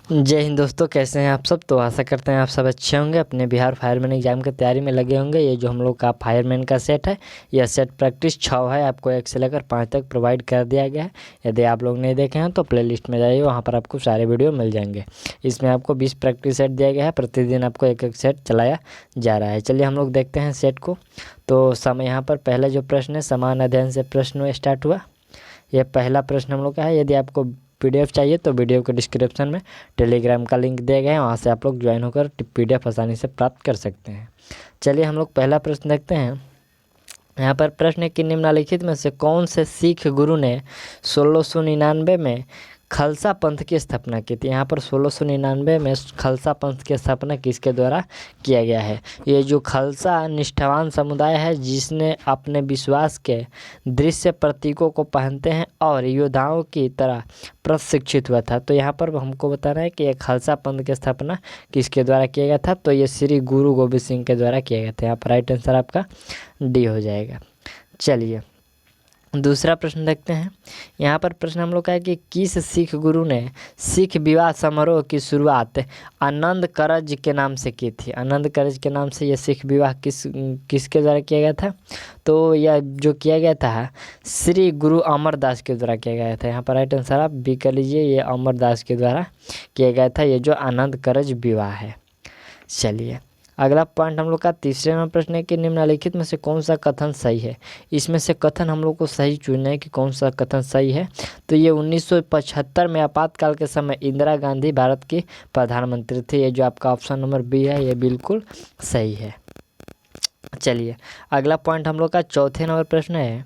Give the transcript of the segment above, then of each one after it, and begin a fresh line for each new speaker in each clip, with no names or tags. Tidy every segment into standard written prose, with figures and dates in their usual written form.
जय हिंद दोस्तों, कैसे हैं आप सब। तो आशा करते हैं आप सब अच्छे होंगे, अपने बिहार फायरमैन एग्जाम की तैयारी में लगे होंगे। ये जो हम लोग का फायरमैन का सेट है, यह सेट प्रैक्टिस 6 है, आपको 1 से लेकर 5 तक प्रोवाइड कर दिया गया है। यदि आप लोग नहीं देखे हैं तो प्लेलिस्ट में जाइए, वहाँ पर आपको सारे वीडियो मिल जाएंगे। इसमें आपको 20 प्रैक्टिस सेट दिया गया है, प्रतिदिन आपको एक एक सेट चलाया जा रहा है। चलिए हम लोग देखते हैं सेट को। तो समय यहाँ पर पहला जो प्रश्न है, समान अध्ययन से प्रश्न स्टार्ट हुआ। यह पहला प्रश्न हम लोग का है। यदि आपको PDF चाहिए तो वीडियो के डिस्क्रिप्शन में टेलीग्राम का लिंक दिया गया है, वहाँ से आप लोग ज्वाइन होकर PDF आसानी से प्राप्त कर सकते हैं। चलिए हम लोग पहला प्रश्न देखते हैं। यहाँ पर प्रश्न है कि निम्नलिखित में से कौन से सिख गुरु ने 1699 में खालसा पंथ की स्थापना की थी। यहाँ पर 1699 में खालसा पंथ की स्थापना किसके द्वारा किया गया है। ये जो खालसा निष्ठावान समुदाय है, जिसने अपने विश्वास के दृश्य प्रतीकों को पहनते हैं और योद्धाओं की तरह प्रशिक्षित हुआ था। तो यहाँ पर हमको बताना है कि ये खालसा पंथ की स्थापना किसके द्वारा किया गया था। तो ये श्री गुरु गोबिंद सिंह के द्वारा किया गया था। यहाँ पर राइट आंसर आपका डी हो जाएगा। चलिए दूसरा प्रश्न देखते हैं। यहाँ पर प्रश्न हम लोग का है कि किस सिख गुरु ने सिख विवाह समारोह की शुरुआत आनंद करज के नाम से की थी। आनंद करज के नाम से यह सिख विवाह किसके द्वारा किया गया था। तो यह जो किया गया था श्री गुरु अमरदास के द्वारा किया गया था। यहाँ पर राइट आंसर आप बी कर लीजिए, ये अमरदास के द्वारा किया गया था, ये जो आनंद करज विवाह है। चलिए अगला पॉइंट हम लोग का तीसरे नंबर प्रश्न है कि निम्नलिखित में से कौन सा कथन सही है। इसमें से कथन हम लोग को सही चुनना है कि कौन सा कथन सही है। तो ये 1975 में आपातकाल के समय इंदिरा गांधी भारत की प्रधानमंत्री थे। ये जो आपका ऑप्शन नंबर बी है, ये बिल्कुल सही है। चलिए अगला पॉइंट हम लोग का चौथे नंबर प्रश्न है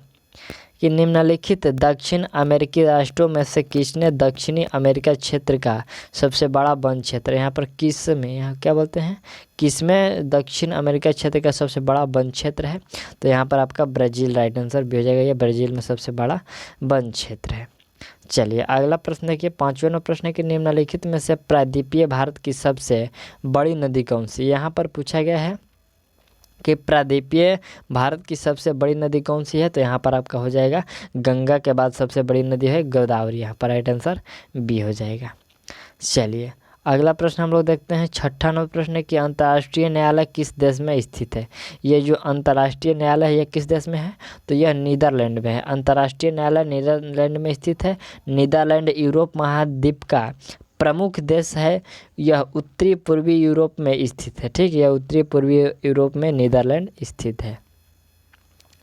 कि निम्नलिखित दक्षिण अमेरिकी राष्ट्रों में से किसने दक्षिणी अमेरिका क्षेत्र का सबसे बड़ा वन क्षेत्र। यहाँ पर किस में, यहाँ क्या बोलते हैं, किस में दक्षिण अमेरिका क्षेत्र का सबसे बड़ा वन क्षेत्र है। तो यहाँ पर आपका ब्राज़ील राइट आंसर भी हो जाएगा। ये ब्राज़ील में सबसे बड़ा वन क्षेत्र है। चलिए अगला प्रश्न देखिए, 5वां नंबर प्रश्न है कि निम्नलिखित में से प्रायद्वीपीय भारत की सबसे बड़ी नदी कौन सी। यहाँ पर पूछा गया है कि प्रायद्वीपीय भारत की सबसे बड़ी नदी कौन सी है। तो यहाँ पर आपका हो जाएगा गंगा के बाद सबसे बड़ी नदी है गोदावरी। यहाँ पर राइट आंसर बी हो जाएगा। चलिए अगला प्रश्न हम लोग देखते हैं। 6ठा नंबर प्रश्न है कि अंतर्राष्ट्रीय न्यायालय किस देश में स्थित है। ये जो अंतर्राष्ट्रीय न्यायालय है, ये किस देश में है। तो यह नीदरलैंड में है। अंतर्राष्ट्रीय न्यायालय नीदरलैंड में स्थित है। नीदरलैंड यूरोप महाद्वीप का प्रमुख देश है। यह उत्तरी पूर्वी यूरोप में स्थित है। ठीक, यह उत्तरी पूर्वी यूरोप में नीदरलैंड स्थित है।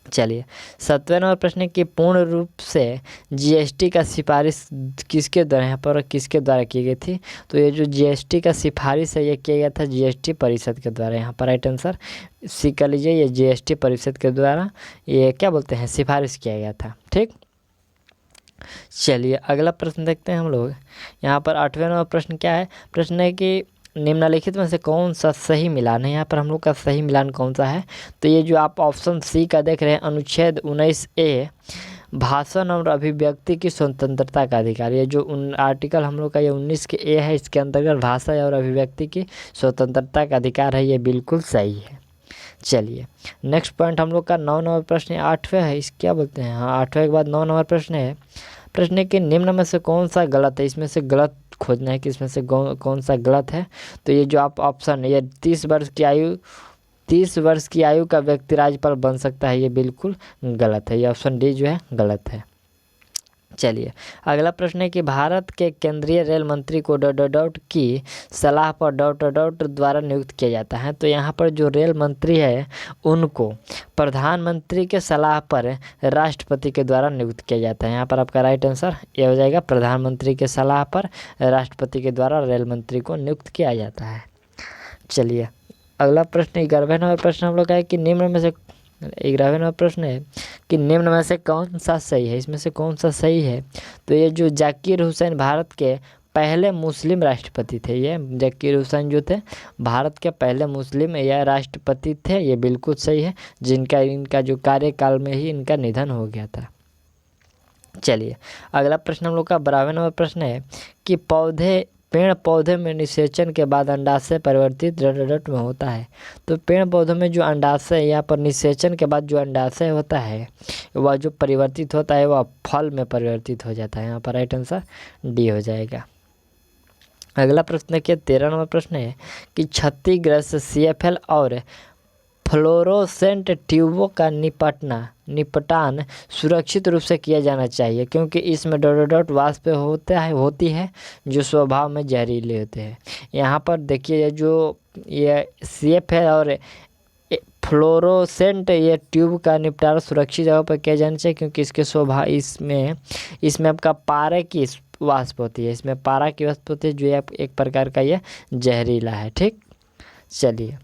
चलिए 7वें नंबर प्रश्न की पूर्ण रूप से GST का सिफारिश किसके द्वारा, यहाँ पर किसके द्वारा की गई थी। तो ये जो GST का सिफारिश है, ये किया गया था GST परिषद के द्वारा। यहाँ पर राइट आंसर सी कर लीजिए, ये GST परिषद के द्वारा ये क्या बोलते हैं, सिफारिश किया गया था। ठीक, चलिए अगला प्रश्न देखते हैं हम लोग। यहाँ पर 8वें नंबर प्रश्न क्या है। प्रश्न है कि निम्नलिखित में से कौन सा सही मिलान है। यहाँ पर हम लोग का सही मिलान कौन सा है। तो ये जो आप ऑप्शन सी का देख रहे हैं, अनुच्छेद 19A भाषण और अभिव्यक्ति की स्वतंत्रता का अधिकार। ये जो आर्टिकल हम लोग का ये 19 के A है, इसके अंतर्गत भाषा और अभिव्यक्ति की स्वतंत्रता का अधिकार है, ये बिल्कुल सही है। चलिए नेक्स्ट पॉइंट हम लोग का 9 नंबर प्रश्न 8वें है, इस क्या बोलते हैं, हाँ 8वें के बाद 9 नंबर प्रश्न है। प्रश्न है कि निम्न में से कौन सा गलत है। इसमें से गलत खोजना है कि इसमें से कौन सा गलत है। तो ये जो आप ऑप्शन है, ये 30 वर्ष की आयु का व्यक्ति राज्यपाल बन सकता है, ये बिल्कुल गलत है। ये ऑप्शन डी जो है गलत है। चलिए अगला प्रश्न है कि भारत के केंद्रीय रेल मंत्री को डॉट की सलाह पर डॉट द्वारा नियुक्त किया जाता है। तो यहाँ पर जो रेल मंत्री है, उनको प्रधानमंत्री के सलाह पर राष्ट्रपति के द्वारा नियुक्त किया जाता है। यहाँ पर आपका राइट आंसर ये हो जाएगा, प्रधानमंत्री के सलाह पर राष्ट्रपति के द्वारा रेल मंत्री को नियुक्त किया जाता है। चलिए अगला प्रश्न 11वें नंबर प्रश्न हम लोग का है कि निम्न में से 11वें नंबर प्रश्न है कि निम्न में से कौन सा सही है। इसमें से कौन सा सही है। तो ये जो जाकिर हुसैन भारत के पहले मुस्लिम राष्ट्रपति थे, ये जाकिर हुसैन जो थे भारत के पहले मुस्लिम या राष्ट्रपति थे, ये बिल्कुल सही है, इनका जो कार्यकाल में ही इनका निधन हो गया था। चलिए अगला प्रश्न हम लोग का 12वें नंबर प्रश्न है कि पेड़ पौधे में निषेचन के बाद अंडाशय परिवर्तित में होता है। तो पेड़ पौधों में जो अंडाशय, यहाँ पर निषेचन के बाद जो अंडाशय होता है, वह जो परिवर्तित होता है वह फल में परिवर्तित हो जाता है। यहाँ पर राइट आंसर डी हो जाएगा। अगला प्रश्न देखिए 13 नंबर प्रश्न है कि क्षतिग्रस्त CFL और फ्लोरोसेंट ट्यूबों का निपटान सुरक्षित रूप से किया जाना चाहिए क्योंकि इसमें डॉट डॉट डॉट वाष्प होती है जो स्वभाव में जहरीले होते हैं। यहाँ पर देखिए जो ये CFL और फ्लोरोसेंट ये ट्यूब का निपटारा सुरक्षित जगह पर किया जाना चाहिए क्योंकि इसके स्वभाव इसमें आपका पारे की वाष्प होती है, इसमें पारा की वाष्प होती है जो एक प्रकार का ये जहरीला है। ठीक, चलिए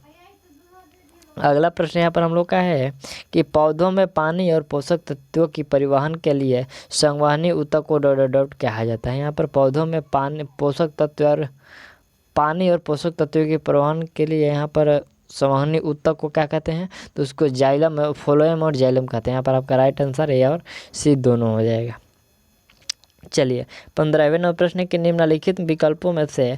अगला प्रश्न यहाँ पर हम लोग का है कि पौधों में पानी और पोषक तत्वों की परिवहन के लिए संवहनी ऊतक को डॉट डॉट डॉट कहा जाता है। यहाँ पर पौधों में पानी और पोषक तत्वों के परिवहन के लिए यहाँ पर संवहनी ऊतक को क्या कहते हैं, तो उसको जाइलम, फ्लोएम और जाइलम कहते हैं। यहाँ पर आपका राइट आंसर ए और सी दोनों हो जाएगा। चलिए 15वें नंबर प्रश्न के निम्नलिखित विकल्पों में से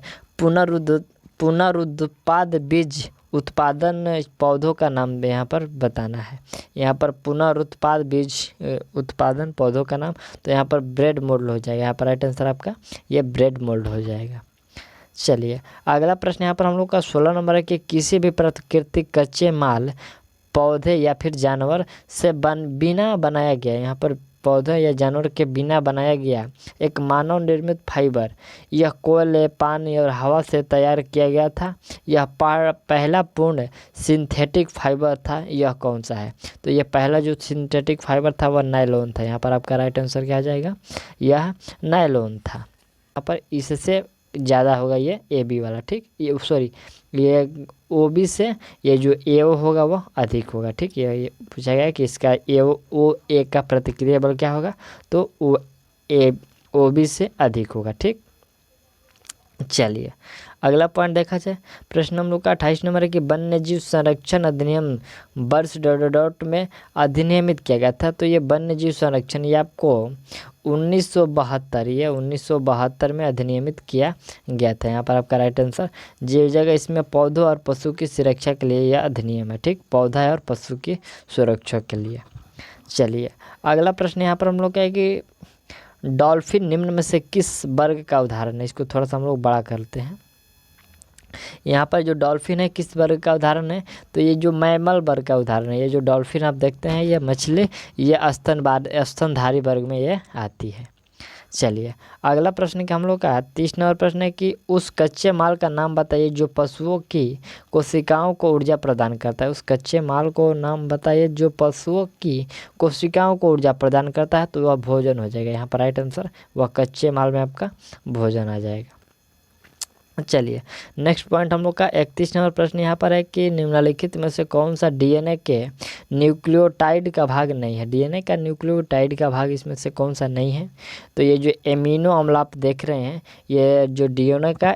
पुनरुत्पाद बीज उत्पादन पौधों का नाम यहाँ पर बताना है। यहाँ पर पुनरुत्पाद बीज उत्पादन पौधों का नाम, तो यहाँ पर ब्रेड मोल्ड हो जाएगा। यहाँ पर राइट आंसर आपका ये ब्रेड मोल्ड हो जाएगा। चलिए अगला प्रश्न यहाँ पर हम लोग का 16 नंबर है कि किसी भी प्राकृतिक कच्चे माल पौधे या फिर जानवर से बिना बनाया गया, यहाँ पर पौधे या जानवर के बिना बनाया गया एक मानव निर्मित फाइबर, यह कोयले, पानी और हवा से तैयार किया गया था। यह पहला पूर्ण सिंथेटिक फाइबर था, यह कौन सा है, तो यह पहला जो सिंथेटिक फाइबर था वह नायलॉन था। यहाँ पर आपका राइट आंसर क्या आ जाएगा, यह नायलॉन था। यहाँ पर इससे ज़्यादा होगा ये AB वाला। ठीक, ये सॉरी ये OB से ये जो AO होगा वो अधिक होगा। ठीक, ये पूछा गया कि इसका OA का प्रतिक्रिया बल क्या होगा, तो OB से अधिक होगा। ठीक, चलिए अगला पॉइंट देखा जाए। प्रश्न हम लोग का 28 नंबर है कि वन्य जीव संरक्षण अधिनियम वर्ष डॉट डॉट में अधिनियमित किया गया था। तो ये वन्य जीव संरक्षण ये आपको 1972 में अधिनियमित किया गया था। यहाँ पर आपका राइट आंसर जी जगह। इसमें पौधों और पशु की सुरक्षा के लिए यह अधिनियम है। ठीक, पौधा और पशु की सुरक्षा के लिए। चलिए अगला प्रश्न यहाँ पर हम लोग का है कि डॉल्फिन निम्न में से किस वर्ग का उदाहरण है। इसको थोड़ा सा हम लोग बड़ा करते हैं। यहाँ पर जो डॉल्फिन है किस वर्ग का उदाहरण है, तो ये जो मैमल वर्ग का उदाहरण है। ये जो डॉल्फिन आप देखते हैं ये मछली, ये स्तनधारी वर्ग में ये आती है। चलिए अगला प्रश्न कि हम लोग का 30 नंबर प्रश्न है कि उस कच्चे माल का नाम बताइए जो पशुओं की कोशिकाओं को ऊर्जा प्रदान करता है। उस कच्चे माल को नाम बताइए जो पशुओं की कोशिकाओं को ऊर्जा प्रदान करता है, तो वह भोजन हो जाएगा। यहाँ पर राइट आंसर वह कच्चे माल में आपका भोजन आ जाएगा। चलिए नेक्स्ट पॉइंट हम लोग का 31 नंबर प्रश्न यहाँ पर है कि निम्नलिखित में से कौन सा DNA के न्यूक्लियोटाइड का भाग नहीं है। DNA का न्यूक्लियोटाइड का भाग इसमें से कौन सा नहीं है, तो ये जो एमिनो अम्ल आप देख रहे हैं ये जो DNA का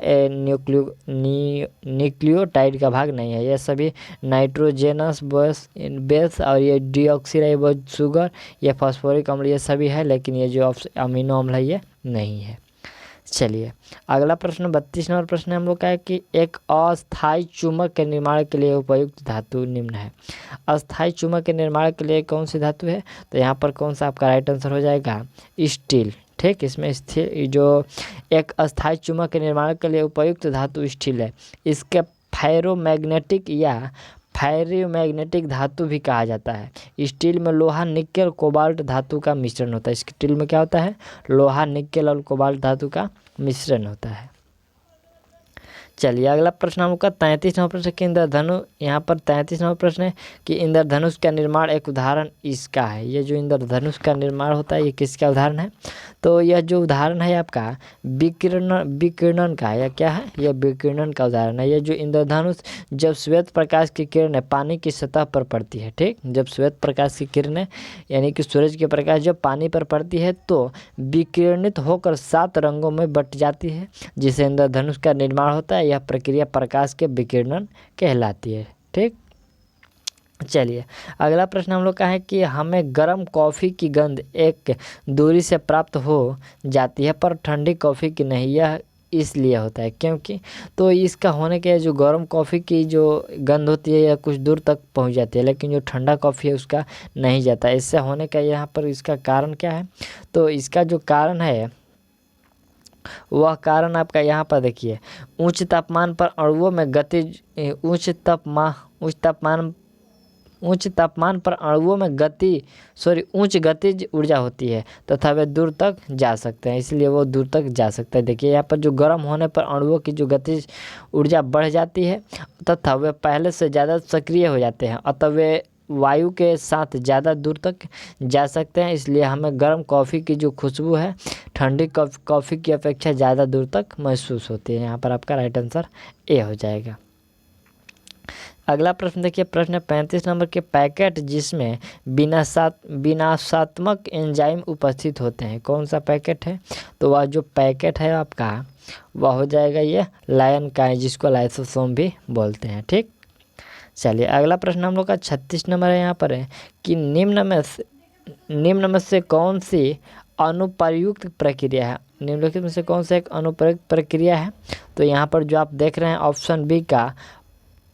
न्यूक्लियोटाइड का भाग नहीं है। ये सभी नाइट्रोजनस बेस और ये डीऑक्सीराइबोज शुगर, ये फास्फोरिक अम्ल, ये सभी है, लेकिन ये जो अमीनो अम्ल है ये नहीं है। चलिए अगला प्रश्न 32 नंबर प्रश्न हम लोग का है कि एक अस्थायी चुंबक के निर्माण के लिए उपयुक्त धातु निम्न है। अस्थायी चुंबक के निर्माण के लिए कौन सी धातु है, तो यहाँ पर कौन सा आपका राइट आंसर हो जाएगा, स्टील। ठीक, इसमें स्टील जो एक अस्थायी चुंबक के निर्माण के लिए उपयुक्त धातु स्टील है। इसके फेरोमैग्नेटिक धातु भी कहा जाता है। स्टील में लोहा, निकेल, कोबाल्ट धातु का मिश्रण होता है। स्टील में क्या होता है, लोहा, निकेल और कोबाल्ट धातु का मिश्रण होता है। चलिए अगला प्रश्न हम लोग का 33 नंबर प्रश्न कि इंद्रधनुष, यहाँ पर 33 नंबर प्रश्न है कि इंद्रधनुष का निर्माण एक उदाहरण इसका है। ये जो इंद्रधनुष का निर्माण होता है ये किसका उदाहरण है, तो यह जो उदाहरण है आपका विकिरणन का है। या क्या है, यह विकिरणन का उदाहरण है। ये जो इंद्रधनुष जब श्वेत प्रकाश की किरणें पानी की सतह पर पड़ती है, ठीक, जब श्वेत प्रकाश की किरणें यानी कि सूरज के प्रकाश जब पानी पर पड़ती है तो विकिरणित होकर 7 रंगों में बट जाती है, जिसे इंद्रधनुष का निर्माण होता है। यह प्रक्रिया प्रकाश के विकिरणन कहलाती है। ठीक, चलिए अगला प्रश्न हम लोग का है कि हमें गर्म कॉफ़ी की गंध एक दूरी से प्राप्त हो जाती है पर ठंडी कॉफ़ी की नहीं। यह इसलिए होता है क्योंकि, तो इसका होने के जो गर्म कॉफ़ी की जो गंध होती है यह कुछ दूर तक पहुंच जाती है, लेकिन जो ठंडा कॉफ़ी है उसका नहीं जाता। इससे होने का यहाँ पर इसका कारण क्या है, तो इसका जो कारण है वह कारण आपका यहाँ पर देखिए, उच्च तापमान पर अणुओं में गतिज उच्च तापमान पर अणुओं में उच्च गतिज ऊर्जा होती है तथा वे दूर तक जा सकते हैं, इसलिए वो दूर तक जा सकते हैं। देखिए यहाँ पर जो गर्म होने पर अणुओं की जो गतिज ऊर्जा बढ़ जाती है तथा वे पहले से ज़्यादा सक्रिय हो जाते हैं, अतः वे वायु के साथ ज़्यादा दूर तक जा सकते हैं। इसलिए हमें गर्म कॉफ़ी की जो खुशबू है ठंडी कॉफ़ी की अपेक्षा ज़्यादा दूर तक महसूस होती है। यहाँ पर आपका राइट आंसर ए हो जाएगा। अगला प्रश्न देखिए, प्रश्न 35 नंबर के, पैकेट जिसमें विनाशात्मक एंजाइम उपस्थित होते हैं, कौन सा पैकेट है? तो वह जो पैकेट है आपका वह हो जाएगा ये लायन का है, जिसको लाइसोसोम भी बोलते हैं। ठीक, चलिए अगला प्रश्न हम लोग का 36 नंबर है। यहाँ पर है कि निम्न में से कौन सी अनुप्रयुक्त प्रक्रिया है? निम्नलिखित में से कौन सा एक अनुप्रयुक्त प्रक्रिया है? तो यहाँ पर जो आप देख रहे हैं ऑप्शन बी का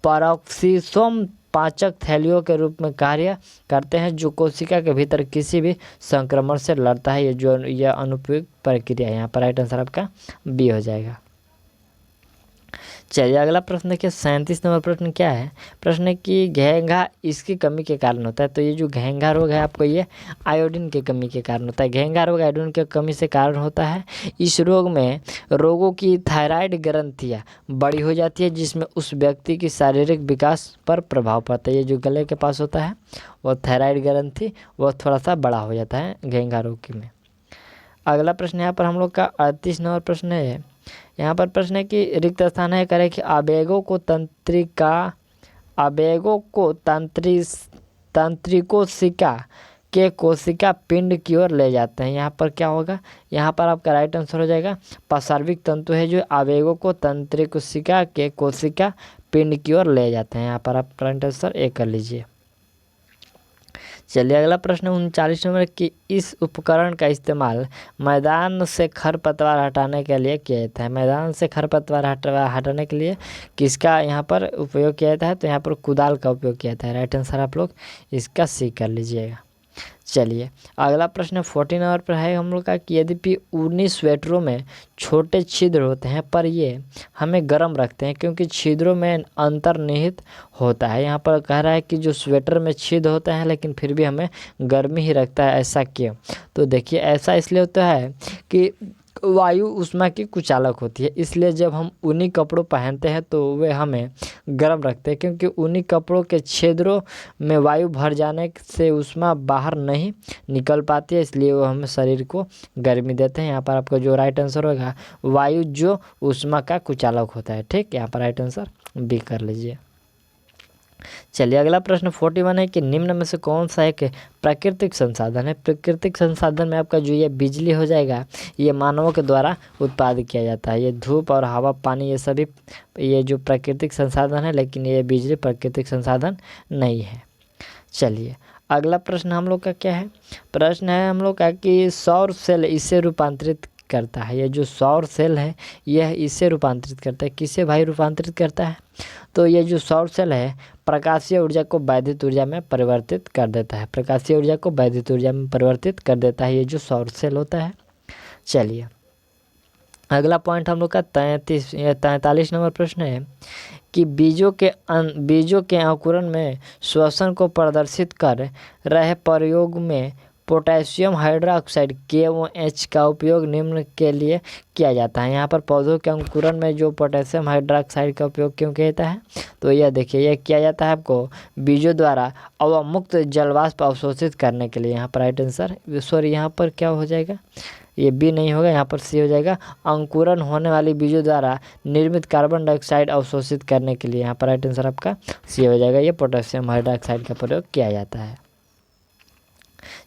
पैरोक्सिसोम पाचक थैलियों के रूप में कार्य करते हैं, जो कोशिका के भीतर किसी भी संक्रमण से लड़ता है। यह अनुप्रयुक्त प्रक्रिया है। यहाँ पर राइट आंसर आपका बी हो जाएगा। चलिए अगला प्रश्न देखिए, 37 नंबर प्रश्न क्या है? प्रश्न है कि घेंघा इसकी कमी के कारण होता है। तो ये जो घेंघा रोग है आपको ये आयोडीन की कमी के कारण होता है। घेंघा रोग आयोडीन की कमी से कारण होता है। इस रोग में रोगों की थायराइड ग्रंथियाँ बड़ी हो जाती है, जिसमें उस व्यक्ति की शारीरिक विकास पर प्रभाव पड़ता है। ये जो गले के पास होता है वो थायराइड ग्रंथि वह थोड़ा सा बड़ा हो जाता है घेंघा रोग में। अगला प्रश्न यहाँ पर हम लोग का 38 नंबर प्रश्न है। यहाँ पर प्रश्न है कि रिक्त स्थान है, करें कि आवेगों को तंत्रिकोशिका के कोशिका पिंड की ओर ले जाते हैं। यहाँ पर क्या होगा? यहाँ पर आपका राइट आंसर हो जाएगा पार्श्विक तंतु है जो आवेगों को तंत्रिकोशिका के कोशिका पिंड की ओर ले जाते हैं। यहाँ पर आप राइट आंसर ए कर लीजिए। चलिए अगला प्रश्न 39 नंबर की, इस उपकरण का इस्तेमाल मैदान से खरपतवार हटाने के लिए किया जाता है। मैदान से खरपतवार हटाने के लिए किसका यहाँ पर उपयोग किया जाता है? तो यहाँ पर कुदाल का उपयोग किया जाता है। राइट आंसर आप लोग इसका सी कर लीजिएगा। चलिए अगला प्रश्न 40 नंबर पर है हम लोग का कि यद्यपि ऊनी स्वेटरों में छोटे छिद्र होते हैं पर ये हमें गर्म रखते हैं क्योंकि छिद्रों में अंतर्निहित होता है। यहाँ पर कह रहा है कि जो स्वेटर में छिद्र होता है लेकिन फिर भी हमें गर्मी ही रखता है, ऐसा क्यों? तो देखिए ऐसा इसलिए होता है कि वायु ऊष्मा की कुचालक होती है, इसलिए जब हम ऊनी कपड़ों पहनते हैं तो वे हमें गर्म रखते हैं, क्योंकि ऊनी कपड़ों के छिद्रों में वायु भर जाने से ऊष्मा बाहर नहीं निकल पाती है, इसलिए वो हमें शरीर को गर्मी देते हैं। यहाँ पर आपका जो राइट आंसर होगा वायु जो ऊष्मा का कुचालक होता है। ठीक, यहाँ पर राइट आंसर बी कर लीजिए। चलिए अगला प्रश्न 41 है कि निम्न में से कौन सा एक प्राकृतिक संसाधन है? प्राकृतिक संसाधन में आपका जो ये बिजली हो जाएगा, ये मानवों के द्वारा उत्पादित किया जाता है। ये धूप और हवा पानी ये सभी ये जो प्राकृतिक संसाधन है, लेकिन ये बिजली प्राकृतिक संसाधन नहीं है। चलिए अगला प्रश्न हम लोग का क्या है? प्रश्न है हम लोग का कि सौर सेल इसे रूपांतरित करता है। ये जो सौर सेल है यह इसे रूपांतरित करता है। किसे भाई रूपांतरित करता है? तो ये जो सौर सेल है प्रकाशीय ऊर्जा को वैद्युत ऊर्जा में परिवर्तित कर देता है। प्रकाशीय ऊर्जा को वैद्युत ऊर्जा में परिवर्तित कर देता है ये जो सौर सेल होता है। चलिए अगला पॉइंट हम लोग का 43 नंबर प्रश्न है कि बीजों के अंकुरण में श्वसन को प्रदर्शित कर रहे प्रयोग में पोटेशियम हाइड्रोक्साइड KOH का उपयोग निम्न के लिए किया जाता है। यहाँ पर पौधों के अंकुरण में जो पोटेशियम हाइड्रोक्साइड का उपयोग क्यों किया जाता है? तो यह देखिए यह किया जाता है आपको बीजों द्वारा अवमुक्त जलवाष्प अवशोषित करने के लिए। यहाँ पर राइट आंसर सॉरी यहाँ पर क्या हो जाएगा? ये बी नहीं होगा, यहाँ पर सी हो जाएगा। अंकुरण होने वाली बीजों द्वारा निर्मित कार्बन डाइऑक्साइड अवशोषित करने के लिए। यहाँ पर राइट आंसर आपका सी हो जाएगा। ये पोटेशियम हाइड्रोक्साइड का प्रयोग किया जाता है।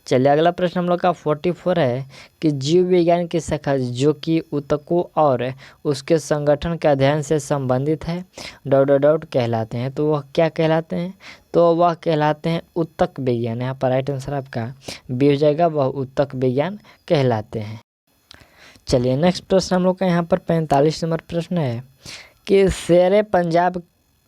चलिए अगला प्रश्न हम लोग का 44 है कि जीव विज्ञान की शाखा जो कि ऊतकों और उसके संगठन के अध्ययन से संबंधित है कहलाते हैं। तो वह क्या कहलाते हैं? तो वह कहलाते हैं ऊतक विज्ञान। यहाँ पर राइट आंसर आपका बी हो जाएगा, वह ऊतक विज्ञान कहलाते हैं। चलिए नेक्स्ट प्रश्न हम लोग का यहाँ पर 45 नंबर प्रश्न है कि शेरे पंजाब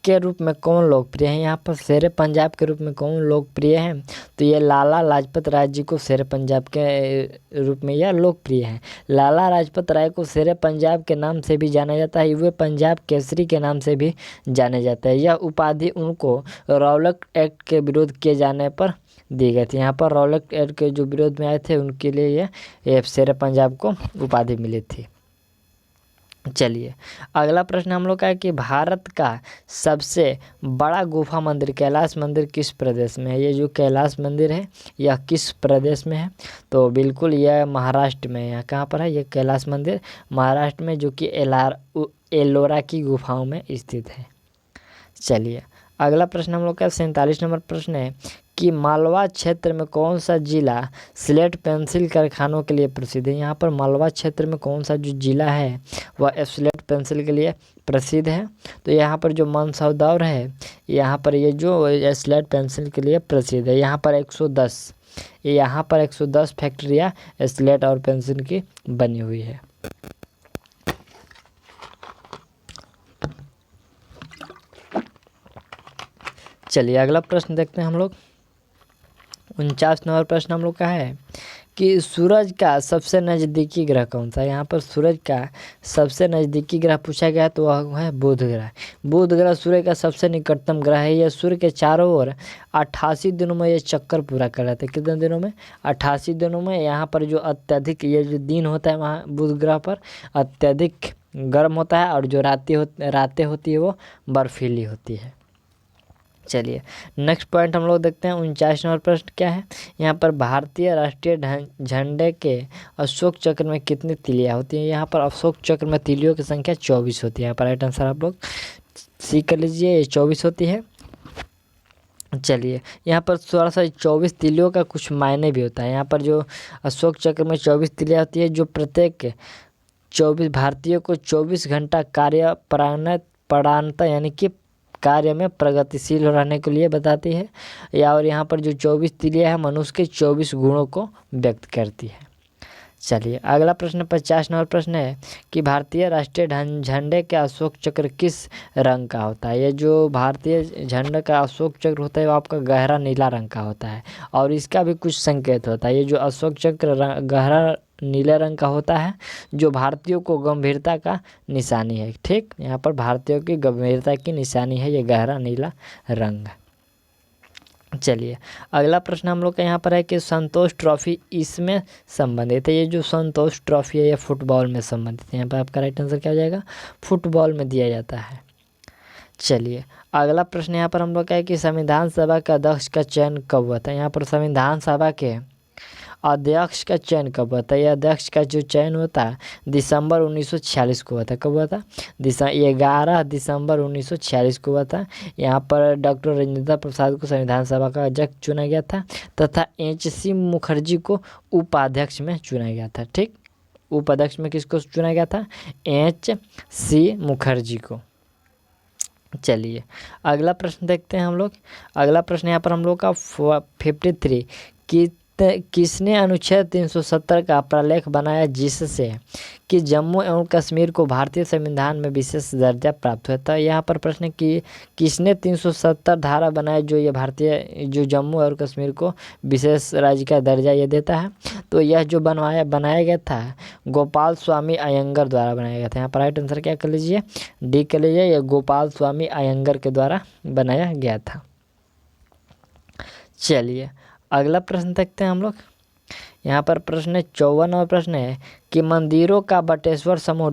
के रूप में कौन लोकप्रिय है? यहाँ पर शेर पंजाब के रूप में कौन लोकप्रिय है? तो ये लाला लाजपत राय जी को शेर पंजाब के रूप में यह लोकप्रिय है। लाला लाजपत राय को शेर पंजाब के नाम से भी जाना जाता है, वे पंजाब केसरी के नाम से भी जाने जाता है। यह उपाधि उनको रौलट एक्ट के विरोध किए जाने पर दी गई थी। यहाँ पर रौलट एक्ट के जो विरोध में आए थे उनके लिए ये शेर पंजाब को उपाधि मिली थी। चलिए अगला प्रश्न हम लोग का है कि भारत का सबसे बड़ा गुफा मंदिर कैलाश मंदिर किस प्रदेश में है? ये जो कैलाश मंदिर है यह किस प्रदेश में है? तो बिल्कुल यह महाराष्ट्र में है। यहाँ कहाँ पर है? ये कैलाश मंदिर महाराष्ट्र में, जो कि एलोरा की गुफाओं में स्थित है। चलिए अगला प्रश्न हम लोग का 47 नंबर प्रश्न है कि मालवा क्षेत्र में कौन सा जिला स्लेट पेंसिल कारखानों के लिए प्रसिद्ध है? यहाँ पर मालवा क्षेत्र में कौन सा जो जिला है वह स्लेट पेंसिल के लिए प्रसिद्ध है? तो यहाँ पर जो मंदसौर है, यहाँ पर ये जो स्लेट पेंसिल के लिए प्रसिद्ध है। यहाँ पर 110 फैक्ट्रियाँ स्लेट और पेंसिल की बनी हुई है। चलिए अगला प्रश्न देखते हैं हम लोग। 49 नंबर प्रश्न हम लोग का है कि सूरज का सबसे नज़दीकी ग्रह कौन सा है? यहाँ पर सूरज का सबसे नज़दीकी ग्रह पूछा गया तो वह है बुध ग्रह। बुध ग्रह सूर्य का सबसे निकटतम ग्रह है। यह सूर्य के चारों ओर 88 दिनों में ये चक्कर पूरा कर रहा था। कितने दिनों में? 88 दिनों में। यहाँ पर जो अत्यधिक ये जो दिन होता है वहाँ बुध ग्रह पर अत्यधिक गर्म होता है और जो रातें होती है वो बर्फीली होती है। चलिए नेक्स्ट पॉइंट हम लोग देखते हैं। 49 नंबर प्रश्न क्या है? यहाँ पर भारतीय राष्ट्रीय झंडे के अशोक चक्र में कितनी तिलियाँ होती हैं? यहाँ पर अशोक चक्र में तिलियों की संख्या 24 होती है। यहाँ पर राइट आंसर आप लोग सी कर लीजिए, ये 24 होती है। चलिए यहाँ पर थोड़ा सा 24 तिलियों का कुछ मायने भी होता है। यहाँ पर जो अशोक चक्र में 24 तिलियाँ होती है, जो प्रत्येक 24 भारतीयों को 24 घंटा कार्य परायणता यानी कि कार्य में प्रगतिशील रहने के लिए बताती है। और यहाँ पर जो 24 तिलियाँ हैं मनुष्य के 24 गुणों को व्यक्त करती है। चलिए अगला प्रश्न 50 नंबर प्रश्न है कि भारतीय राष्ट्रीय झंडे का अशोक चक्र किस रंग का होता है? ये जो भारतीय झंडे का अशोक चक्र होता है वो आपका गहरा नीला रंग का होता है और इसका भी कुछ संकेत होता है। ये जो अशोक चक्र गहरा नीले रंग का होता है जो भारतीयों को गंभीरता का निशानी है। ठीक, यहाँ पर भारतीयों की गंभीरता की निशानी है ये गहरा नीला रंग। चलिए अगला प्रश्न हम लोग का यहाँ पर है कि संतोष ट्रॉफी इसमें संबंधित है। ये जो संतोष ट्रॉफी है ये फुटबॉल में संबंधित है। यहाँ पर आपका राइट आंसर क्या हो जाएगा? फुटबॉल में दिया जाता है। चलिए अगला प्रश्न यहाँ पर हम लोग का है कि संविधान सभा का अध्यक्ष का चयन कब हुआ था? यहाँ पर संविधान सभा के अध्यक्ष का चयन कब हुआ था? यह अध्यक्ष का जो चयन होता है दिसंबर 1946 को हुआ था। कब हुआ था? 11 दिसंबर 1946 को हुआ था। यहाँ पर डॉक्टर राजेंद्र प्रसाद को संविधान सभा का अध्यक्ष चुना गया था तथा एच.सी. मुखर्जी को उपाध्यक्ष में चुना गया था। ठीक, उपाध्यक्ष में किसको चुना गया था? एच.सी. मुखर्जी को। चलिए अगला प्रश्न देखते हैं हम लोग। अगला प्रश्न यहाँ पर हम लोग का 53 की किसने अनुच्छेद 370 का प्रलेख बनाया जिससे कि जम्मू एवं कश्मीर को भारतीय संविधान में विशेष दर्जा प्राप्त हुआ था? यहाँ पर प्रश्न कि किसने 370 धारा बनाया जो ये भारतीय जो जम्मू और कश्मीर को विशेष राज्य का दर्जा ये देता है? तो यह जो बनाया गया था गोपाल स्वामी अयंगर द्वारा बनाया गया था। यहाँ पर राइट आंसर क्या कर लीजिए? डी कर लीजिए, यह गोपाल स्वामी अयंगर के द्वारा बनाया गया था। चलिए अगला प्रश्न देखते हैं हम लोग। यहाँ पर प्रश्न 54 और प्रश्न है कि मंदिरों का बटेश्वर समूह ...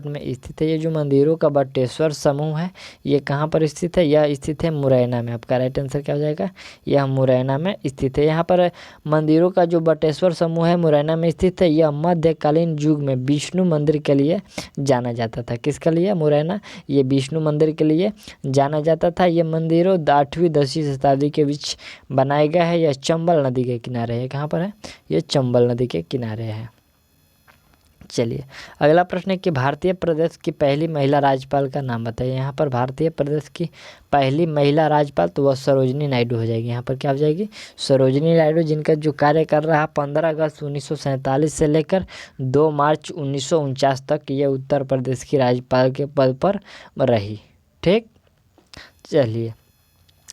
में स्थित है। ये जो मंदिरों का बटेश्वर समूह है ये कहाँ पर स्थित है? यह स्थित है मुरैना में। आपका राइट आंसर क्या हो जाएगा? यह मुरैना में स्थित है। यहाँ पर मंदिरों का जो बटेश्वर समूह है मुरैना में स्थित है। यह मध्यकालीन युग में विष्णु मंदिर के लिए जाना जाता था। किसके लिए? मुरैना ये विष्णु मंदिर के लिए जाना जाता था। ये मंदिरों 8वीं 10वीं शताब्दी के बीच बनाया गया है। यह चंबल नदी के किनारे है। कहाँ पर है? ये चंबल नदी के किनारे है। चलिए अगला प्रश्न है कि भारतीय प्रदेश की पहली महिला राज्यपाल का नाम बताइए। यहाँ पर भारतीय प्रदेश की पहली महिला राज्यपाल तो वह सरोजिनी नायडू हो जाएगी। यहाँ पर क्या हो जाएगी? सरोजिनी नायडू, जिनका जो कार्य कर रहा 15 अगस्त 1947 से लेकर 2 मार्च 1949 तक ये उत्तर प्रदेश की राज्यपाल के पद पर रही। ठीक, चलिए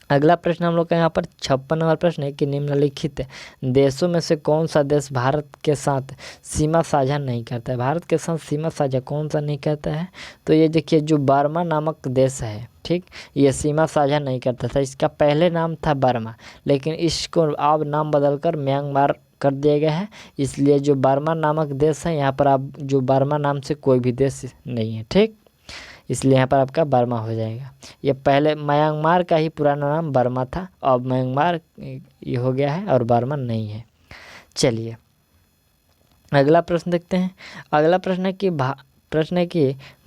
अगला प्रश्न हम लोग का यहाँ पर 56 नंबर प्रश्न है कि निम्नलिखित देशों में से कौन सा देश भारत के साथ सीमा साझा नहीं करता है। भारत के साथ सीमा साझा कौन सा नहीं करता है, तो ये देखिए जो बर्मा नामक देश है, ठीक, ये सीमा साझा नहीं करता था। इसका पहले नाम था बर्मा, लेकिन इसको अब नाम बदलकर म्यांमार कर दिया गया है। इसलिए जो बर्मा नामक देश है यहाँ पर अब जो बर्मा नाम से कोई भी देश नहीं है, ठीक, इसलिए यहाँ पर आपका बर्मा हो जाएगा। ये पहले म्यांमार का ही पुराना नाम बर्मा था, अब म्यांमार ये हो गया है और बर्मा नहीं है। चलिए अगला प्रश्न देखते हैं। अगला प्रश्न है कि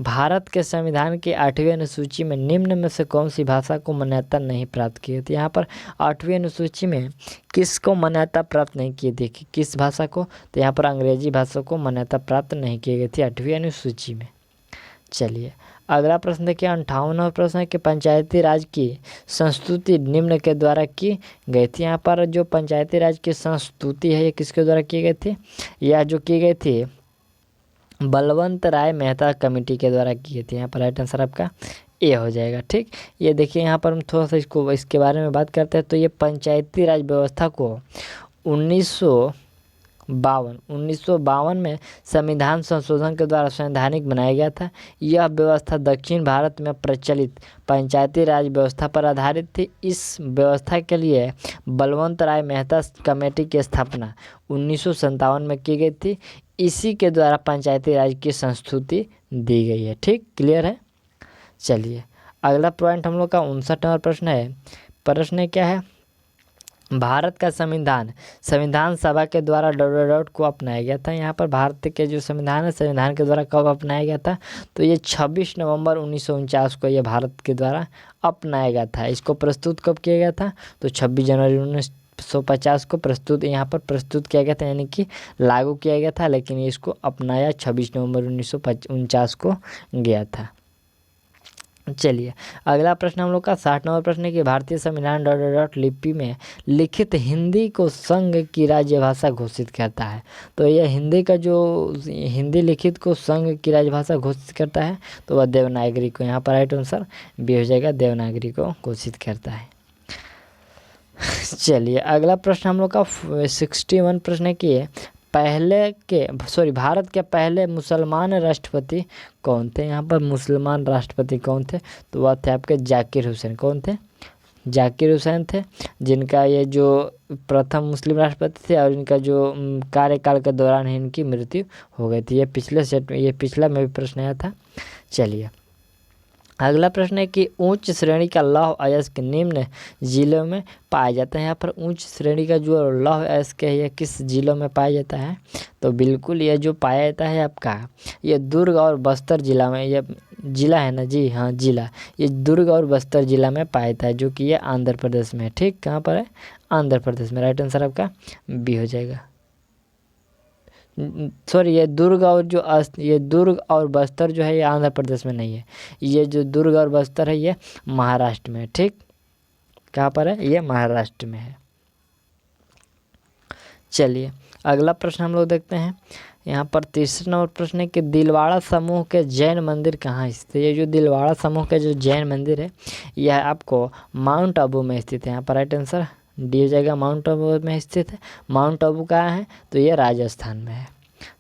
भारत के संविधान की 8वीं अनुसूची में निम्न में से कौन सी भाषा को मान्यता नहीं प्राप्त की थी। यहाँ पर 8वीं अनुसूची में किसको मान्यता प्राप्त नहीं की थी, किस भाषा को, तो यहाँ पर अंग्रेजी भाषा को मान्यता प्राप्त नहीं की गई थी 8वीं अनुसूची में। चलिए अगला प्रश्न देखिए 58वां प्रश्न है कि पंचायती राज की संस्तुति निम्न के द्वारा की गई थी। यहाँ पर जो पंचायती राज की संस्तुति है ये किसके द्वारा की गई थी, यह जो की गई थी बलवंत राय मेहता कमेटी के द्वारा की गई थी। यहाँ पर राइट आंसर आपका ए हो जाएगा, ठीक। ये देखिए यहाँ पर हम थोड़ा सा इसके बारे में बात करते हैं। तो ये पंचायती राज व्यवस्था को 1952 में संविधान संशोधन के द्वारा संवैधानिक बनाया गया था। यह व्यवस्था दक्षिण भारत में प्रचलित पंचायती राज व्यवस्था पर आधारित थी। इस व्यवस्था के लिए बलवंत राय मेहता कमेटी की स्थापना 1957 में की गई थी। इसी के द्वारा पंचायती राज की संस्तुति दी गई है, ठीक, क्लियर है। चलिए अगला पॉइंट हम लोग का 59वां प्रश्न है। प्रश्न क्या है, भारत का संविधान सभा के द्वारा डॉट को अपनाया गया था। यहाँ पर भारत के जो संविधान है संविधान के द्वारा कब अपनाया गया था, तो ये 26 नवंबर 1949 को ये भारत के द्वारा अपनाया गया था। इसको प्रस्तुत कब किया गया था, तो 26 जनवरी 1950 को प्रस्तुत यहाँ पर प्रस्तुत किया गया था, यानी कि लागू किया गया था, लेकिन इसको अपनाया 26 नवंबर 1949 को गया था। चलिए अगला प्रश्न हम लोग का 60 नंबर प्रश्न है कि भारतीय संविधान डॉट लिपि में लिखित हिंदी को संघ की राजभाषा घोषित करता है। तो यह हिंदी का जो हिंदी लिखित को संघ की राजभाषा घोषित करता है, तो वह देवनागरी को, यहाँ पर राइट आंसर बी हो जाएगा, देवनागरी को घोषित करता है। चलिए अगला प्रश्न हम लोग का 61 प्रश्न है कि भारत के पहले मुसलमान राष्ट्रपति कौन थे। यहाँ पर मुसलमान राष्ट्रपति कौन थे, तो वह थे आपके जाकिर हुसैन। कौन थे, जाकिर हुसैन थे, जिनका ये जो प्रथम मुस्लिम राष्ट्रपति थे और इनका जो कार्यकाल के दौरान ही इनकी मृत्यु हो गई थी। ये पिछला में भी प्रश्न आया था। चलिए अगला प्रश्न है कि उच्च श्रेणी का लौह अयस्क निम्न जिलों में पाया जाता है। यहाँ पर उच्च श्रेणी का जो लौह अयस्क है यह किस जिलों में पाया जाता है, तो बिल्कुल ये जो पाया जाता है आपका ये दुर्ग और बस्तर जिला में, ये जिला है ना जी, हाँ जिला, ये दुर्ग और बस्तर जिला में पाया जाता है, जो कि ये आंध्र प्रदेश में है, ठीक, कहाँ पर है, आंध्र प्रदेश में। राइट आंसर आपका बी हो जाएगा। सॉरी, ये दुर्ग और बस्तर जो है ये आंध्र प्रदेश में नहीं है। ये जो दुर्ग और बस्तर है ये महाराष्ट्र में है, ठीक, कहाँ पर है, ये महाराष्ट्र में है। चलिए अगला प्रश्न हम लोग देखते हैं। यहाँ पर 30 नंबर प्रश्न है कि दिलवाड़ा समूह के जैन मंदिर कहाँ स्थित है। ये जो दिलवाड़ा समूह के जो जैन मंदिर है यह आपको माउंट आबू में स्थित है। यहाँ पर राइट आंसर डी हो जाएगा, माउंट आबू में स्थित है। माउंट आबू कहाँ है, तो ये राजस्थान में है।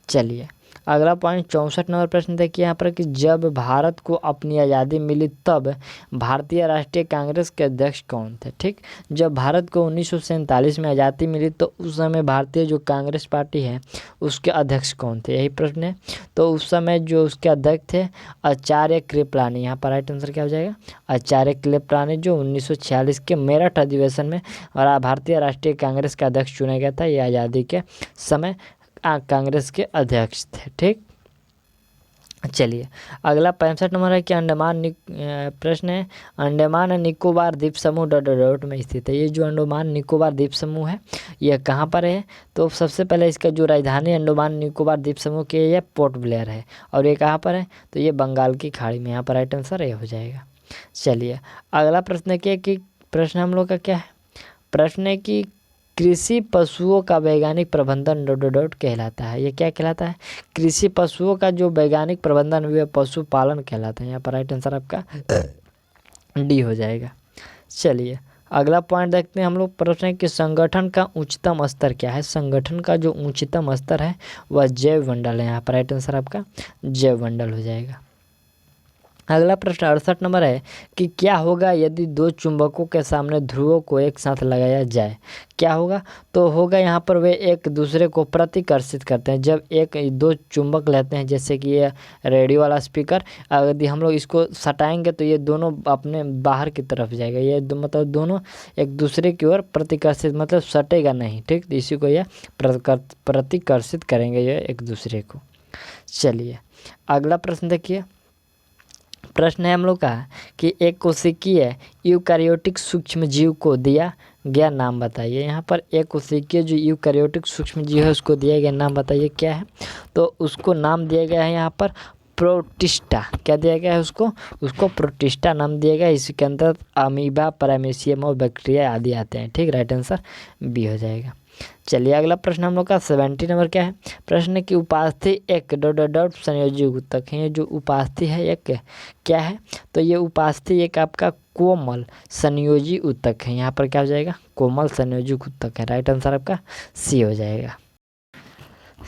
चलिए अगला पॉइंट 64 नंबर प्रश्न देखिए यहाँ पर कि जब भारत को अपनी आज़ादी मिली तब भारतीय राष्ट्रीय कांग्रेस के अध्यक्ष कौन थे। ठीक, जब भारत को 1947 में आज़ादी मिली तो उस समय भारतीय जो कांग्रेस पार्टी है उसके अध्यक्ष कौन थे, यही प्रश्न है। तो उस समय जो उसके अध्यक्ष थे आचार्य कृपलानी। यहाँ पर राइट आंसर क्या हो जाएगा, आचार्य कृपलानी, जो 1946 के मेरठ अधिवेशन में और भारतीय राष्ट्रीय कांग्रेस का अध्यक्ष चुना गया था। ये आज़ादी के समय कांग्रेस के अध्यक्ष थे। ठीक, चलिए अगला 65 नंबर है कि प्रश्न है अंडमान निकोबार द्वीप समूह डॉट में स्थित है। ये जो अंडमान निकोबार द्वीप समूह है यह कहाँ पर है, तो सबसे पहले इसका जो राजधानी अंडमान निकोबार द्वीप समूह की ये पोर्ट ब्लेयर है। और ये कहाँ पर है, तो ये बंगाल की खाड़ी में। यहाँ पर राइट आंसर ये हो जाएगा। चलिए अगला प्रश्न क्या कि प्रश्न हम लोग का क्या है, प्रश्न है कि कृषि पशुओं का वैज्ञानिक प्रबंधन डॉट कहलाता है। ये क्या कहलाता है, कृषि पशुओं का जो वैज्ञानिक प्रबंधन हुआ पशुपालन कहलाता है। यहाँ पर राइट आंसर आपका डी हो जाएगा। चलिए अगला पॉइंट देखते हैं हम लोग। प्रश्न है कि संगठन का उच्चतम स्तर क्या है। संगठन का जो उच्चतम स्तर है वह जैव मंडल है। यहाँ पर राइट आंसर आपका जैव मंडल हो जाएगा। अगला प्रश्न 68 नंबर है कि क्या होगा यदि दो चुंबकों के सामने ध्रुवों को एक साथ लगाया जाए। क्या होगा, तो होगा यहाँ पर वे एक दूसरे को प्रतिकर्षित करते हैं। जब एक दो चुंबक लेते हैं, जैसे कि ये रेडियो वाला स्पीकर, यदि हम लोग इसको सटाएंगे तो ये दोनों अपने बाहर की तरफ जाएगा। ये मतलब दोनों एक दूसरे की ओर प्रतिकर्षित, मतलब सटेगा नहीं, ठीक। इसी को ये प्रतिकर्षित करेंगे ये एक दूसरे को। चलिए अगला प्रश्न देखिए। प्रश्न है हम लोग का कि एक कोशिकीय यूकारियोटिक सूक्ष्म जीव को दिया गया नाम बताइए। यहाँ पर एक कोशिकीय जो यूकारियोटिक सूक्ष्म जीव है उसको दिया गया नाम बताइए क्या है। तो उसको नाम दिया गया है यहाँ पर प्रोटिस्टा। क्या दिया गया है उसको प्रोटिस्टा नाम दिया गया है। इसके अंदर अमीबा, पैरामीशियम और बैक्टीरिया आदि आते हैं, ठीक। राइट आंसर बी हो जाएगा। चलिए अगला प्रश्न हम लोग का 70 नंबर क्या है। प्रश्न की उपास्थि एक डॉट संयोजी ऊतक है। ये जो उपास्थि है एक क्या है, तो ये उपास्थि एक आपका कोमल संयोजी ऊतक है। यहाँ पर क्या हो जाएगा, कोमल संयोजी ऊतक है। राइट आंसर आपका सी हो जाएगा।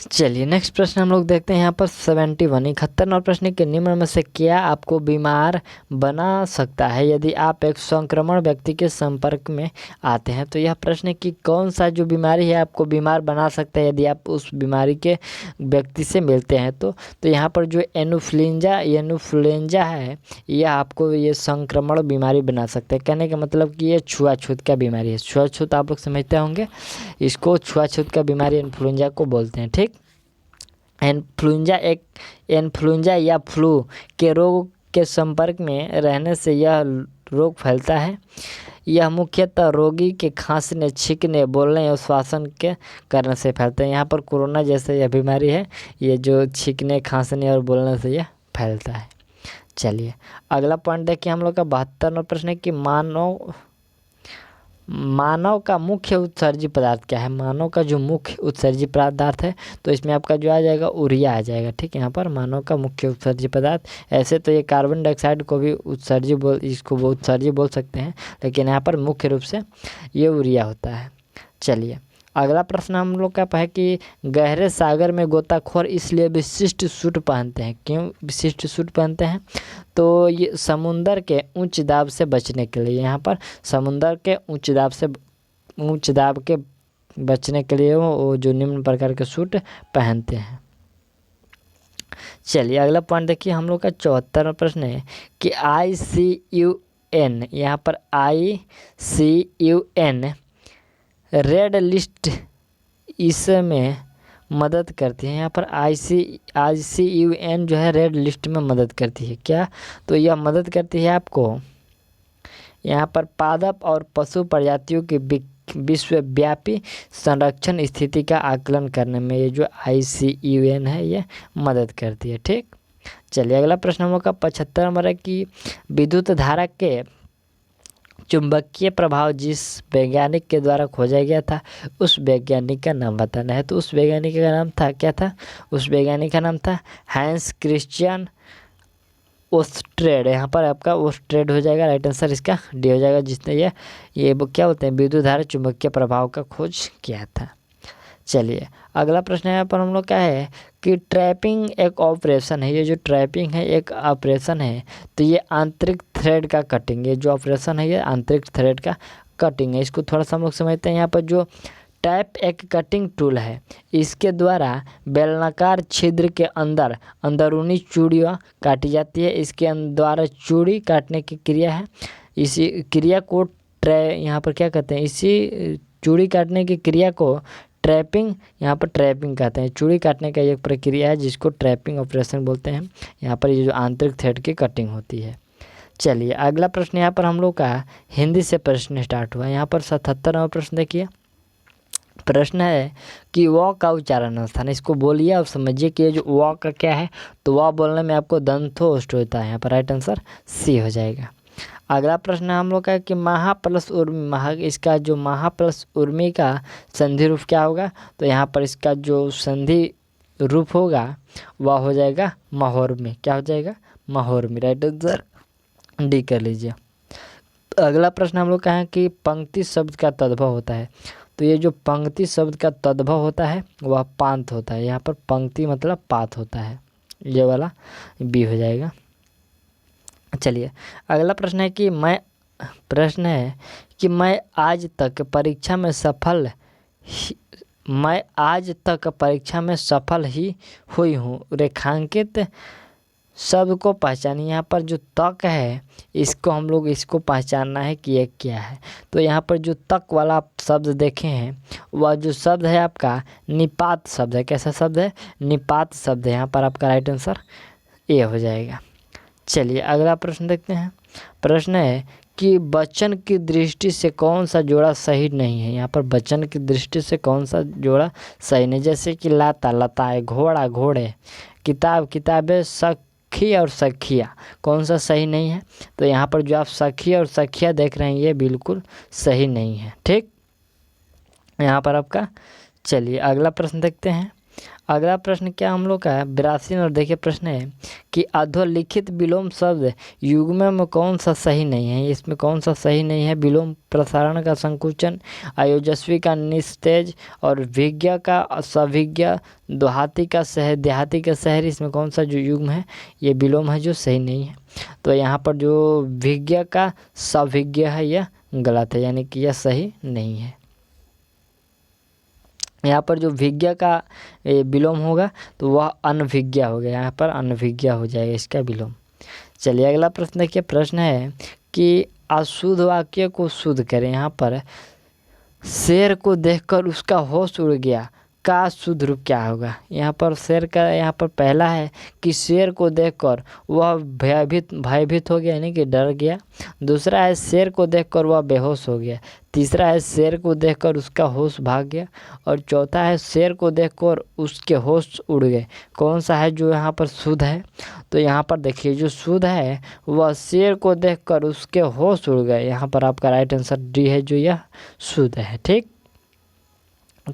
चलिए नेक्स्ट प्रश्न हम लोग देखते हैं यहाँ पर 71 71 और प्रश्न के निम्न में से क्या आपको बीमार बना सकता है यदि आप एक संक्रमण व्यक्ति के संपर्क में आते हैं। तो यह प्रश्न है कि कौन सा जो बीमारी है आपको बीमार बना सकता है यदि आप उस बीमारी के व्यक्ति से मिलते हैं। तो यहाँ पर जो इन्फ्लुएंजा है यह आपको ये संक्रमण बीमारी बना सकता है। कहने का मतलब कि ये छुआछूत का बीमारी है। छुआछूत आप लोग समझते होंगे, इसको छुआछूत का बीमारी इन्फ्लुएंजा को बोलते हैं, ठीक। इन्फ्लुएंजा या फ्लू के रोग के संपर्क में रहने से यह रोग फैलता है। यह मुख्यतः रोगी के खांसने, छींकने, बोलने और श्वसन के करने से फैलता है। यहाँ पर कोरोना जैसे यह बीमारी है, ये जो छींकने, खांसने और बोलने से यह फैलता है। चलिए अगला पॉइंट देखिए हम लोग का 72 नंबर प्रश्न है कि मानव का मुख्य उत्सर्जी पदार्थ क्या है। मानव का जो मुख्य उत्सर्जी पदार्थ है, तो इसमें आपका जो आ जाएगा यूरिया आ जाएगा, ठीक। यहाँ पर मानव का मुख्य उत्सर्जी पदार्थ, ऐसे तो ये कार्बन डाइऑक्साइड को भी इसको उत्सर्जी बोल सकते हैं, लेकिन यहाँ पर मुख्य रूप से ये यूरिया होता है। चलिए अगला प्रश्न हम लोग का है कि गहरे सागर में गोताखोर इसलिए विशिष्ट सूट पहनते हैं। क्यों विशिष्ट सूट पहनते हैं, तो ये समुंदर के उच्च दाब से बचने के लिए। यहाँ पर समुंदर के उच्च दाब के बचने के लिए वो जो निम्न प्रकार के सूट पहनते हैं। चलिए अगला पॉइंट देखिए हम लोग का 74वां प्रश्न है कि ICUN, यहाँ पर ICUN रेड लिस्ट इसमें मदद करती है। यहाँ पर ICUN जो है रेड लिस्ट में मदद करती है। क्या, तो यह मदद करती है आपको यहाँ पर पादप और पशु प्रजातियों की विश्वव्यापी संरक्षण स्थिति का आकलन करने में ये जो ICUN है ये मदद करती है, ठीक। चलिए अगला प्रश्न हम लोग का 75 नंबर है कि विद्युत धारा के चुंबकीय प्रभाव जिस वैज्ञानिक के द्वारा खोजा गया था उस वैज्ञानिक का नाम बताना है। तो उस वैज्ञानिक का नाम था क्या था, उस वैज्ञानिक का नाम था हैंस क्रिश्चियन ओस्ट्रेड। यहाँ पर आपका ओस्ट्रेड हो जाएगा। राइट आंसर इसका डी हो जाएगा, जिसने ये क्या होते हैं विद्युत धारा चुंबकीय प्रभाव का खोज किया था। चलिए अगला प्रश्न यहाँ पर हम लोग क्या है कि ट्रैपिंग एक ऑपरेशन है। ये जो ट्रैपिंग है एक ऑपरेशन है, तो ये आंतरिक थ्रेड का कटिंग, ये जो ऑपरेशन है ये आंतरिक थ्रेड का कटिंग है। इसको थोड़ा सा हम लोग समझते हैं। यहाँ पर जो टैप एक कटिंग टूल है, इसके द्वारा बेलनाकार छिद्र के अंदर अंदरूनी चूड़ियाँ काटी जाती है। इसके द्वारा चूड़ी काटने की क्रिया है। इसी क्रिया को यहाँ पर क्या कहते हैं, इसी चूड़ी काटने की क्रिया को ट्रैपिंग, यहाँ पर ट्रैपिंग कहते हैं। चूड़ी काटने का एक प्रक्रिया है जिसको ट्रैपिंग ऑपरेशन बोलते हैं। यहाँ पर ये जो आंतरिक थ्रेड की कटिंग होती है। चलिए अगला प्रश्न यहाँ पर हम लोग का हिंदी से प्रश्न स्टार्ट हुआ। यहाँ पर 77वां प्रश्न देखिए। प्रश्न है कि व का उच्चारण स्थान, इसको बोलिए और समझिए कि ये जो व का क्या है, तो व बोलने में आपको दंतोष्ठ होता है। यहाँ पर राइट आंसर सी हो जाएगा। अगला प्रश्न हम लोग का है कि महा प्लस उर्मी, इसका जो महा प्लस उर्मी का संधि रूप क्या होगा। तो यहाँ पर इसका जो संधि रूप होगा वह हो जाएगा महोर्मी। क्या हो जाएगा, महोर्मी। राइट आंसर डी कर लीजिए। अगला प्रश्न हम लोग का है कि पंक्ति शब्द का तद्भव होता है। तो ये जो पंक्ति शब्द का तद्भव होता है वह पांत होता है। यहाँ पर पंक्ति मतलब पात होता है, ये वाला बी हो जाएगा। चलिए अगला प्रश्न है कि मैं आज तक परीक्षा में सफल ही हुई हूँ। रेखांकित शब्द को पहचानिए। यहाँ पर जो तक है इसको हम लोग इसको पहचानना है कि ये क्या है। तो यहाँ पर जो तक वाला शब्द देखे हैं वह जो शब्द है आपका निपात शब्द है। कैसा शब्द है? निपात शब्द है। यहाँ पर आपका राइट आंसर ए हो जाएगा। चलिए अगला प्रश्न देखते हैं। प्रश्न है कि वचन की दृष्टि से कौन सा जोड़ा सही नहीं है। यहाँ पर वचन की दृष्टि से कौन सा जोड़ा सही नहीं, जैसे कि लाता लताएं, घोड़ा घोड़े, किताब किताबें, सखी और सखिया, कौन सा सही नहीं है? तो यहाँ पर जो आप सखी और सखिया देख रहे हैं ये बिल्कुल सही नहीं है। ठीक, यहाँ पर आपका। चलिए अगला प्रश्न देखते हैं। अगला प्रश्न क्या हम लोग का है 82 और देखिए प्रश्न है कि अधोलिखित विलोम शब्द युग्म में कौन सा सही नहीं है। इसमें कौन सा सही नहीं है? विलोम प्रसारण का संकुचन, अयोजस्वी का निस्तेज और विज्ञा का सविज्ञा, देहाती का शहरी। इसमें कौन सा जो युग्म है ये विलोम है जो सही नहीं है। तो यहाँ पर जो विज्ञा का सविज्ञा है यह गलत है, यानी कि यह सही नहीं है। यहाँ पर जो विज्ञा का विलोम होगा तो वह अनभिज्ञा हो गया। यहाँ पर अनभिज्ञा हो जाएगा इसका विलोम। चलिए अगला प्रश्न देखिए। प्रश्न है कि अशुद्ध वाक्य को शुद्ध करें। यहाँ पर शेर को देखकर उसका होश उड़ गया का शुद्ध रूप क्या होगा? यहाँ पर शेर का यहाँ पर पहला है कि शेर को देखकर वह भयभीत हो गया, यानी कि डर गया। दूसरा है शेर को देखकर वह बेहोश हो गया। तीसरा है शेर को देखकर उसका होश भाग गया। और चौथा है शेर को देखकर उसके होश उड़ गए। कौन सा है जो यहाँ पर शुद्ध है? तो यहाँ पर देखिए जो शुद्ध है वह शेर को देखकर उसके होश उड़ गए। यहाँ पर आपका राइट आंसर डी है, जो यह शुद्ध है। ठीक,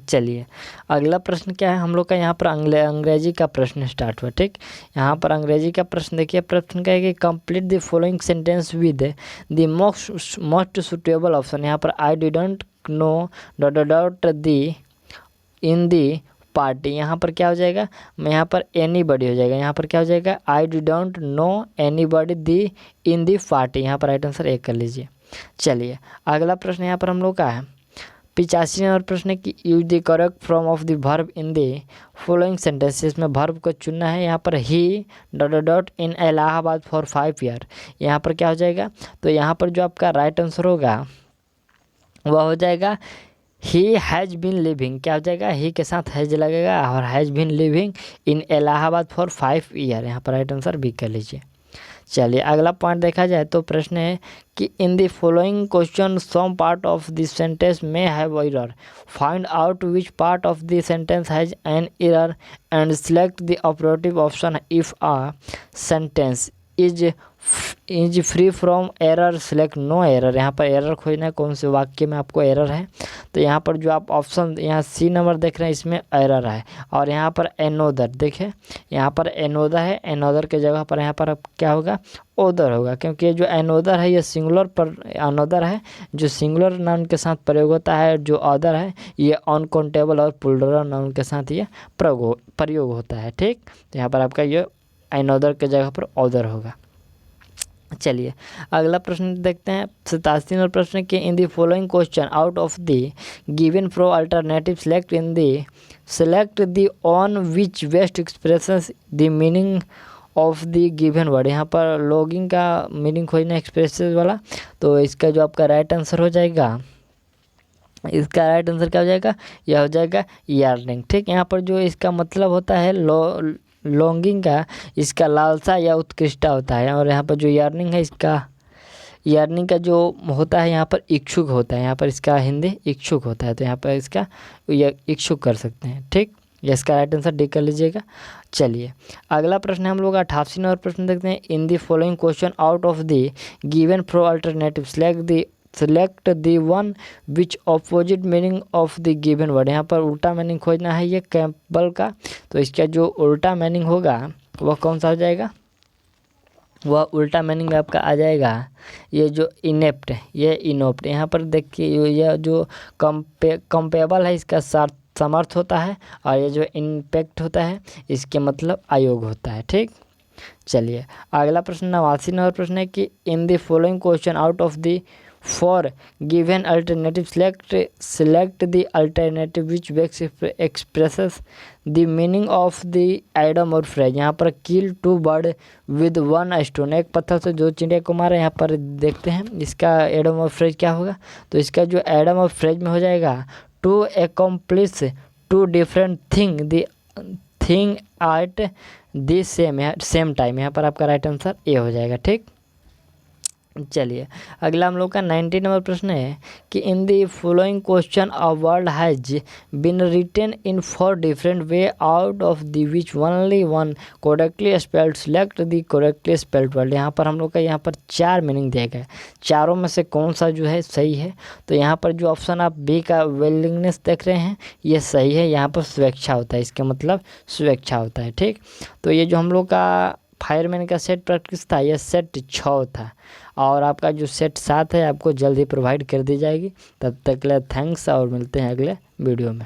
चलिए अगला प्रश्न क्या है हम लोग का। यहाँ पर अंग्रेजी का प्रश्न स्टार्ट हुआ। ठीक, यहाँ पर अंग्रेजी का प्रश्न देखिए। प्रश्न क्या है कि complete the following sentence with the most suitable option. यहाँ पर I didn't know dot the in the party. यहाँ पर क्या हो जाएगा? यहाँ पर एनीबॉडी हो जाएगा। यहाँ पर क्या हो जाएगा? I didn't know anybody the in the party. यहाँ पर राइट आंसर एक कर लीजिए। चलिए अगला प्रश्न यहाँ पर हम लोग का है 85 नंबर प्रश्न की use the correct form of the verb in the following sentences में वर्ब को चुनना है। यहाँ पर ही dot in Allahabad for 5 year. यहाँ पर क्या हो जाएगा? तो यहाँ पर जो आपका राइट आंसर होगा वह हो जाएगा ही हैज़ बीन लिविंग। क्या हो जाएगा? ही के साथ हैज लगेगा और has been living in Allahabad for 5 year. यहाँ पर राइट आंसर बी कर लीजिए। चलिए अगला पॉइंट देखा जाए तो प्रश्न है कि in the following question some part of the sentence में have error, find out which part of the sentence has an error and select the operative option. If a sentence is free from error select no error. यहाँ पर error खोजना है कौन से वाक्य में आपको एरर है। तो यहाँ पर जो आप ऑप्शन यहाँ सी नंबर देख रहे हैं इसमें एरर है। और यहाँ पर एनोदर देखें, यहाँ पर एनोदर है, एनोदर के जगह पर यहाँ पर अब क्या होगा? ओदर होगा, क्योंकि ये जो एनोदर है ये सिंगुलर पर अनोदर है जो सिंगुलर नाउन के साथ प्रयोग होता है। जो अदर है ये अनकाउंटेबल और प्लूरल नाउन के साथ ये प्रयोग होता है। ठीक, तो यहाँ पर आपका ये एनोदर के जगह पर ओदर होगा। चलिए अगला प्रश्न देखते हैं 87 नंबर प्रश्न के in the following question out of the given pro alternative select the one which best expressions the meaning of the given word. यहाँ पर लॉगिंग का मीनिंग खोजना एक्सप्रेसेस वाला। तो इसका जो आपका राइट आंसर हो जाएगा, इसका राइट आंसर क्या हो जाएगा? यह हो जाएगा यार्निंग। ठीक, यहाँ पर जो इसका मतलब होता है लॉन्गिंग का, इसका लालसा या उत्कृष्टा होता है। और यहाँ पर जो यार्निंग है इसका यार्निंग का जो होता है यहाँ पर इच्छुक होता है। यहाँ पर इसका हिंदी इच्छुक होता है, तो यहाँ पर इसका इच्छुक कर सकते हैं। ठीक, इसका राइट आंसर डी कर लीजिएगा। चलिए अगला प्रश्न हम लोग 88 नंबर प्रश्न देखते हैं। In the following question out of the given pro alternative select the one which opposite meaning of the given word. यहाँ पर उल्टा मीनिंग खोजना है ये कैम्पबल का। तो इसका जो उल्टा मीनिंग होगा वह कौन सा हो जाएगा? वह उल्टा मीनिंग में आपका आ जाएगा। ये जो इनेप्ट है ये इनोप्ट, यहाँ पर देखिए यह जो कंपेबल है इसका समर्थ होता है, और ये जो इम्पैक्ट होता है इसके मतलब अयोग होता है। ठीक, चलिए अगला प्रश्न 89 नंबर प्रश्न है कि in the following question out of the for given alternative select the alternative which best expresses the meaning of the idiom और phrase। यहाँ पर kill two bird with one stone, एक पत्थर से दो चिड़िया को मारा। यहाँ पर देखते हैं इसका idiom और phrase क्या होगा। तो इसका जो idiom और phrase में हो जाएगा to accomplish two different thing at the same time। यहाँ पर आपका राइट आंसर ए हो जाएगा। ठीक, चलिए अगला हम लोग का 90 नंबर प्रश्न है कि in the following question a word has been written in 4 different way out of the which only one correctly spelled select the correctly spelled word. यहाँ पर हम लोग का यहाँ पर 4 मीनिंग दिया गया है, चारों में से कौन सा जो है सही है। तो यहाँ पर जो ऑप्शन आप बी का विलिंगनेस देख रहे हैं ये सही है। यहाँ पर स्वेच्छा होता है, इसका मतलब स्वेच्छा होता है। ठीक, तो ये जो हम लोग का फायरमैन का सेट प्रैक्टिस था यह सेट 6 था, और आपका जो सेट 7 है आपको जल्द ही प्रोवाइड कर दी जाएगी। तब तक के लिए थैंक्स, और मिलते हैं अगले वीडियो में।